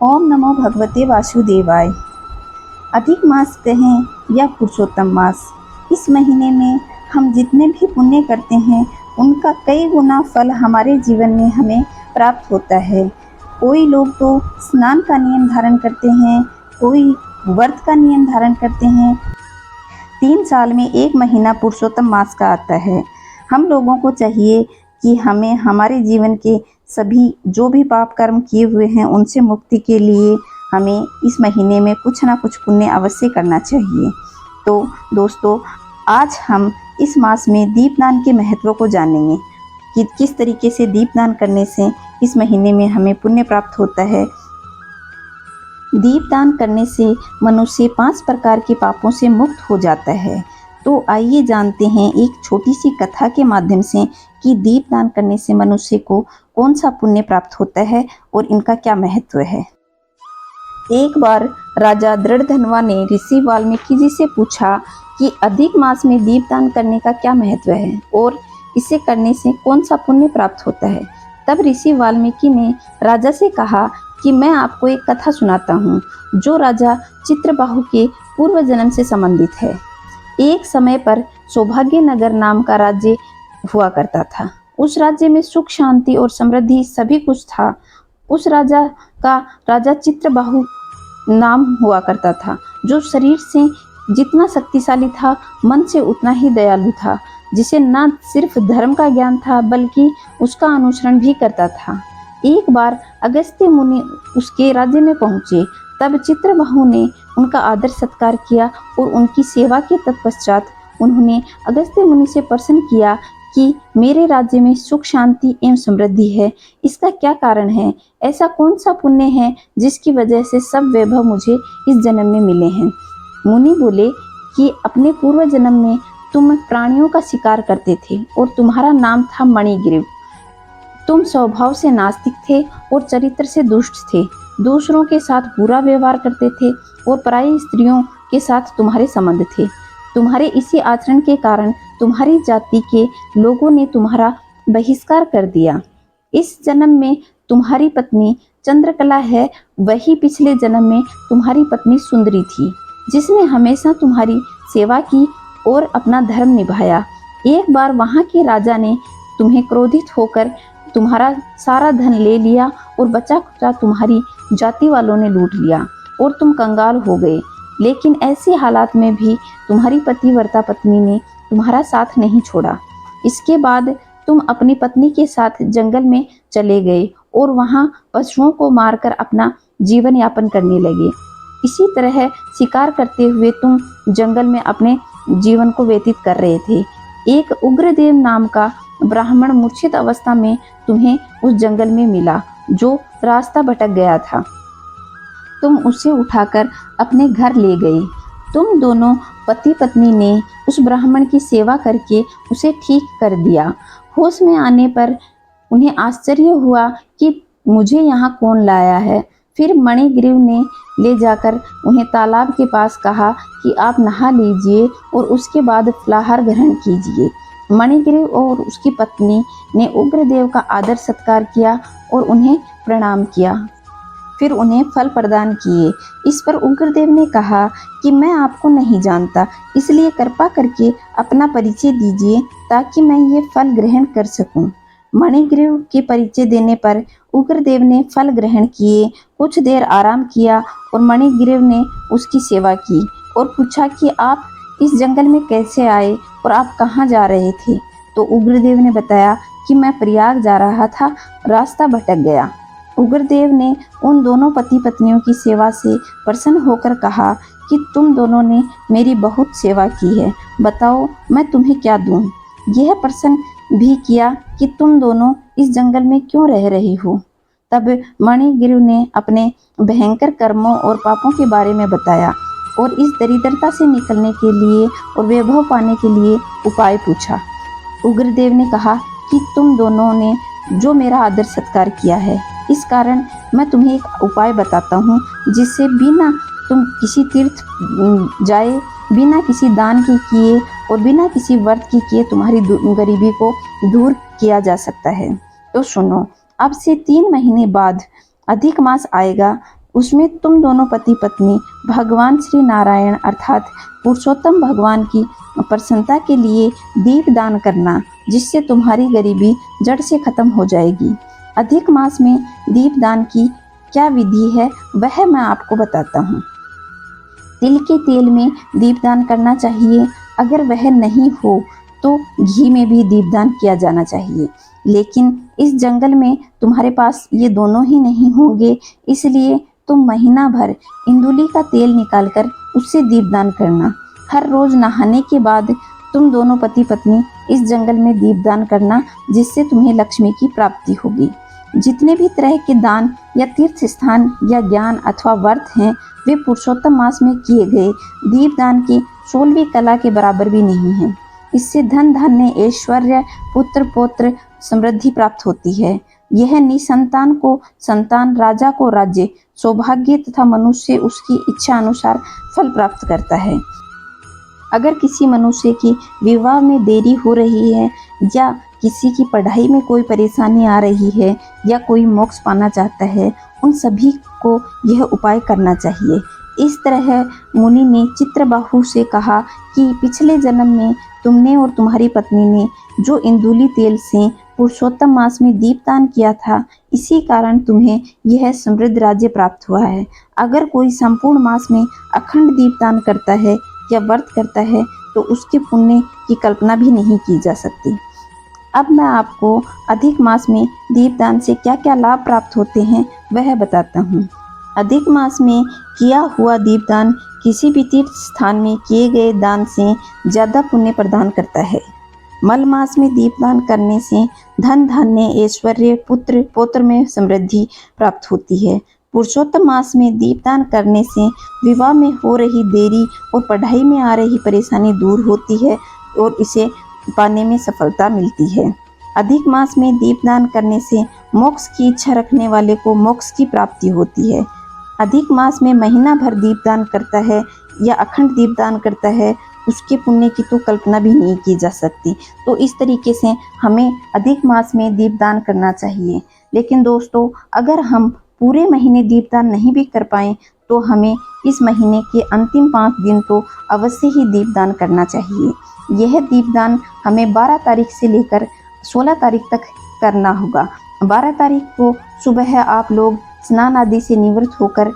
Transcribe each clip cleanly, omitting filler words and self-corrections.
ओम नमो भगवते वासुदेवाय। अधिक मास कहें या पुरुषोत्तम मास, इस महीने में हम जितने भी पुण्य करते हैं उनका कई गुना फल हमारे जीवन में हमें प्राप्त होता है। कोई लोग तो स्नान का नियम धारण करते हैं, कोई व्रत का नियम धारण करते हैं। 3 साल में 1 महीना पुरुषोत्तम मास का आता है। हम लोगों को चाहिए कि हमें हमारे जीवन के सभी जो भी पाप कर्म किए हुए हैं उनसे मुक्ति के लिए हमें इस महीने में कुछ ना कुछ पुण्य अवश्य करना चाहिए। तो दोस्तों, आज हम इस मास में दीपदान के महत्व को जानेंगे कि किस तरीके से दीपदान करने से इस महीने में हमें पुण्य प्राप्त होता है। दीपदान करने से मनुष्य 5 प्रकार के पापों से मुक्त हो जाता है। तो आइए जानते हैं एक छोटी सी कथा के माध्यम से कि दीपदान करने से मनुष्य को कौन सा पुण्य प्राप्त होता है और इनका क्या महत्व है। एक बार राजा दृढ़धनवा ने ऋषि वाल्मीकि जी से पूछा कि अधिक मास में दीपदान करने का क्या महत्व है और इसे करने से कौन सा पुण्य प्राप्त होता है। तब ऋषि वाल्मीकि ने राजा से कहा कि मैं आपको एक कथा सुनाता हूँ जो राजा चित्रबाहु के पूर्व जन्म से संबंधित है। एक समय पर सौभाग्य नगर नाम का राज्य हुआ करता था। उस राज्य में सुख, शांति और समृद्धि सभी कुछ था। उस राजा का राजा चित्रबाहु नाम हुआ करता था, जो शरीर से जितना शक्तिशाली था, मन से उतना ही दयालु था, जिसे न सिर्फ धर्म का ज्ञान था बल्कि उसका अनुसरण भी करता था। एक बार अगस्त्य मुनि उसके राज्य में पहुंचे। तब चित्रबाहु ने उनका आदर सत्कार किया और उनकी सेवा के तत्पश्चात उन्होंने अगस्त्य मुनि से प्रश्न किया कि मेरे राज्य में सुख, शांति एवं समृद्धि है, इसका क्या कारण है? ऐसा कौन सा पुण्य है जिसकी वजह से सब वैभव मुझे इस जन्म में मिले हैं? मुनि बोले कि अपने पूर्व जन्म में तुम प्राणियों का शिकार करते थे और तुम्हारा नाम था मणिग्रीव। तुम स्वभाव से नास्तिक थे और चरित्र से दुष्ट थे, दूसरों के साथ बुरा व्यवहार करते थे और पराई स्त्रियों के साथ तुम्हारे संबंध थे। तुम्हारे इसी आचरण के कारण तुम्हारी जाति के लोगों ने तुम्हारा बहिष्कार कर दिया। इस जन्म में तुम्हारी पत्नी चंद्रकला है, वही पिछले जन्म में तुम्हारी पत्नी सुंदरी थी, जिसने हमेशा तुम्हारी सेवा की और अपना धर्म निभाया। एक बार वहां के राजा ने तुम्हें क्रोधित होकर तुम्हारा सारा धन ले लिया और बचा खुचा तुम्हारी जाति वालों ने लूट लिया और तुम कंगाल हो गए। लेकिन ऐसे हालात में भी तुम्हारी पतिव्रता पत्नी ने तुम्हारा साथ नहीं छोड़ा। इसके बाद तुम अपनी पत्नी के साथ जंगल में चले गए और वहां पशुओं को मारकर अपना जीवन यापन करने लगे। इसी तरह शिकार करते हुए तुम जंगल में अपने जीवन को व्यतीत कर रहे थे। एक उग्रदेव नाम का ब्राह्मण मूर्छित अवस्था में तुम्हें उस जंगल में मिला, जो रास्ता भटक गया था। तुम उसे उठाकर अपने घर ले गए। तुम दोनों पति पत्नी ने उस ब्राह्मण की सेवा करके उसे ठीक कर दिया। होश में आने पर उन्हें आश्चर्य हुआ कि मुझे यहाँ कौन लाया है। फिर मणिग्रीव ने ले जाकर उन्हें तालाब के पास कहा कि आप नहा लीजिए और उसके बाद फलाहार ग्रहण कीजिए। मणिग्रीव और उसकी पत्नी ने उग्रदेव का आदर सत्कार किया और उन्हें प्रणाम किया। फिर उन्हें फल प्रदान किए। इस पर उग्रदेव ने कहा कि मैं आपको नहीं जानता, इसलिए कृपा करके अपना परिचय दीजिए ताकि मैं ये फल ग्रहण कर सकूं। मणिग्रीव के परिचय देने पर उग्रदेव ने फल ग्रहण किए। कुछ देर आराम किया और मणिग्रीव ने उसकी सेवा की और पूछा कि आप इस जंगल में कैसे आए और आप कहाँ जा रहे थे? तो उग्रदेव ने बताया कि मैं प्रयाग जा रहा था, रास्ता भटक गया। उग्रदेव ने उन दोनों पति पत्नियों की सेवा से प्रसन्न होकर कहा कि तुम दोनों ने मेरी बहुत सेवा की है, बताओ मैं तुम्हें क्या दूं? यह प्रश्न भी किया कि तुम दोनों इस जंगल में क्यों रह रही हो? तब मणिग्रीव ने अपने भयंकर कर्मों और पापों के बारे में बताया और इस दरिद्रता से निकलने के लिए और वैभव पाने के लिए उपाय पूछा। उग्रदेव ने कहा कि तुम दोनों ने जो मेरा आदर सत्कार किया है, इस कारण मैं तुम्हें एक उपाय बताता हूँ जिससे बिना तुम किसी तीर्थ जाए, बिना किसी दान के किए और बिना किसी व्रत के किए तुम्हारी गरीबी को दूर किया जा सकता है। तो सुनो, अब से 3 महीने बाद अधिक मास आएगा। उसमें तुम दोनों पति पत्नी भगवान श्री नारायण अर्थात पुरुषोत्तम भगवान की प्रसन्नता के लिए दीप दान करना, जिससे तुम्हारी गरीबी जड़ से खत्म हो जाएगी। अधिक मास में दीप दान की क्या विधि है वह मैं आपको बताता हूँ। तिल के तेल में दीपदान करना चाहिए। अगर वह नहीं हो तो घी में भी दीपदान किया जाना चाहिए, लेकिन इस जंगल में तुम्हारे पास ये दोनों ही नहीं होंगे, इसलिए तुम महीना भर इंदुली का तेल निकालकर उससे दीपदान करना। हर रोज नहाने के बाद तुम दोनों पति पत्नी इस जंगल में दीपदान करना, जिससे तुम्हें लक्ष्मी की प्राप्ति होगी। जितने भी तरह के दान या तीर्थ स्थान या ज्ञान अथवा व्रत हैं, वे पुरुषोत्तम मास में किए गए दीपदान की 16वीं कला के बराबर भी नहीं है। इससे धन धान्य ऐश्वर्य पुत्र पौत्र समृद्धि प्राप्त होती है। यह निसंतान को संतान, राजा को राज्य, सौभाग्य तथा मनुष्य उसकी इच्छा अनुसार फल प्राप्त करता है। अगर किसी मनुष्य की विवाह में देरी हो रही है या किसी की पढ़ाई में कोई परेशानी आ रही है या कोई मोक्ष पाना चाहता है, उन सभी को यह उपाय करना चाहिए। इस तरह मुनि ने चित्रबाहु से कहा कि पिछले जन्म में तुमने और तुम्हारी पत्नी ने जो इंदुली तेल से पुरुषोत्तम मास में दीपदान किया था, इसी कारण तुम्हें यह समृद्ध राज्य प्राप्त हुआ है। अगर कोई संपूर्ण मास में अखंड दीपदान करता है या व्रत करता है तो उसके पुण्य की कल्पना भी नहीं की जा सकती। अब मैं आपको अधिक मास में दीपदान से क्या क्या लाभ प्राप्त होते हैं वह बताता हूँ। अधिक मास में किया हुआ दीपदान किसी भी तीर्थ स्थान में किए गए दान से ज़्यादा पुण्य प्रदान करता है। मल मास में दीपदान करने से धन धान्य ऐश्वर्य पुत्र पौत्र में समृद्धि प्राप्त होती है। पुरुषोत्तम मास में दीपदान करने से विवाह में हो रही देरी और पढ़ाई में आ रही परेशानी दूर होती है और इसे पाने में सफलता मिलती है। अधिक मास में दीपदान करने से मोक्ष की इच्छा रखने वाले को मोक्ष की प्राप्ति होती है। अधिक मास में महीना भर दीपदान करता है या अखंड दीपदान करता है, उसके पुण्य की तो कल्पना भी नहीं की जा सकती। तो इस तरीके से हमें अधिक मास में दीपदान करना चाहिए। लेकिन दोस्तों, अगर हम पूरे महीने दीपदान नहीं भी कर पाएँ तो हमें इस महीने के अंतिम 5 दिन तो अवश्य ही दीपदान करना चाहिए। यह दीपदान हमें 12 तारीख से लेकर 16 तारीख तक करना होगा। 12 तारीख को सुबह आप लोग स्नान आदि से निवृत्त होकर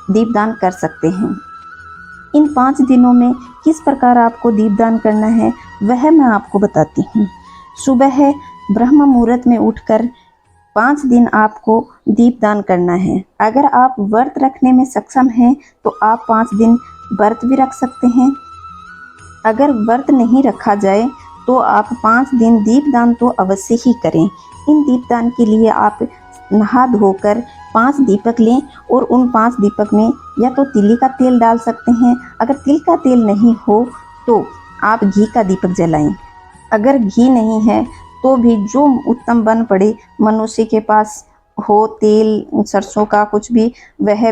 दीपदान कर सकते हैं। इन 5 दिनों में किस प्रकार आपको दीपदान करना है वह मैं आपको बताती हूँ। सुबह ब्रह्म मुहूर्त में उठकर 5 दिन आपको दीपदान करना है। अगर आप व्रत रखने में सक्षम हैं तो आप 5 दिन व्रत भी रख सकते हैं। अगर व्रत नहीं रखा जाए तो आप 5 दिन दीपदान तो अवश्य ही करें। इन दीपदान के लिए आप नहा धोकर 5 दीपक लें और उन 5 दीपक में या तो तिल का तेल डाल सकते हैं। अगर तिल का तेल नहीं हो तो आप घी का दीपक जलाएं। अगर घी नहीं है तो भी जो उत्तम बन पड़े मनुष्य के पास हो, तेल सरसों का कुछ भी वह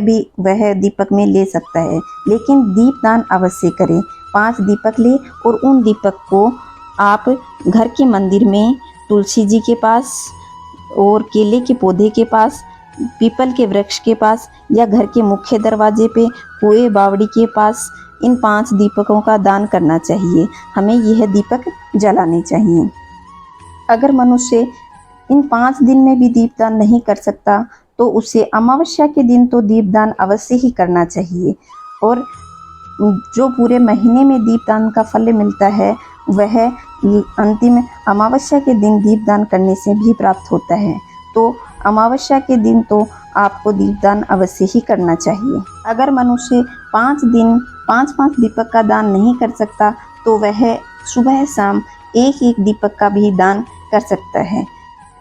दीपक में ले सकता है, लेकिन दीपदान अवश्य करें। 5 दीपक ले और उन दीपक को आप घर के मंदिर में तुलसी जी के पास और केले के पौधे के पास, पीपल के वृक्ष के पास या घर के मुख्य दरवाजे पे कुएं बावड़ी के पास इन 5 दीपकों का दान करना चाहिए। हमें यह दीपक जलाने चाहिए। अगर मनुष्य इन 5 दिन में भी दीपदान नहीं कर सकता तो उसे अमावस्या के दिन तो दीपदान अवश्य ही करना चाहिए। और जो पूरे महीने में दीपदान का फल मिलता है वह अंतिम अमावस्या के दिन दीपदान करने से भी प्राप्त होता है। तो अमावस्या के दिन तो आपको दीपदान अवश्य ही करना चाहिए। अगर मनुष्य 5 दिन 5-5 दीपक का दान नहीं कर सकता तो वह सुबह शाम एक दीपक का भी दान कर सकता है।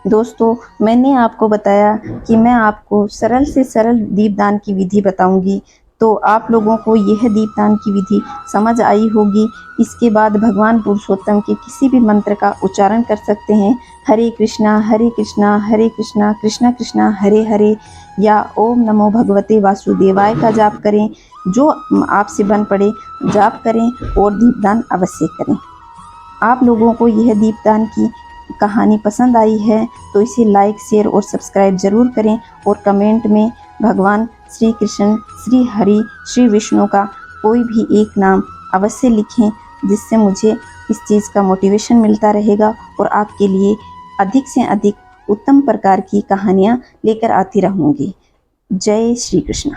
दोस्तों, मैंने आपको बताया कि मैं आपको सरल से सरल दीपदान की विधि बताऊंगी, तो आप लोगों को यह दीपदान की विधि समझ आई होगी। इसके बाद भगवान पुरुषोत्तम के किसी भी मंत्र का उच्चारण कर सकते हैं। हरे कृष्णा हरे कृष्णा हरे कृष्णा कृष्णा कृष्णा हरे हरे या ओम नमो भगवते वासुदेवाय का जाप करें। जो आपसे बन पड़े जाप करें और दीपदान अवश्य करें। आप लोगों को यह दीपदान की कहानी पसंद आई है तो इसे लाइक शेयर और सब्सक्राइब ज़रूर करें और कमेंट में भगवान श्री कृष्ण, श्री हरि, श्री विष्णु का कोई भी एक नाम अवश्य लिखें, जिससे मुझे इस चीज़ का मोटिवेशन मिलता रहेगा और आपके लिए अधिक से अधिक उत्तम प्रकार की कहानियाँ लेकर आती रहूँगी। जय श्री कृष्ण।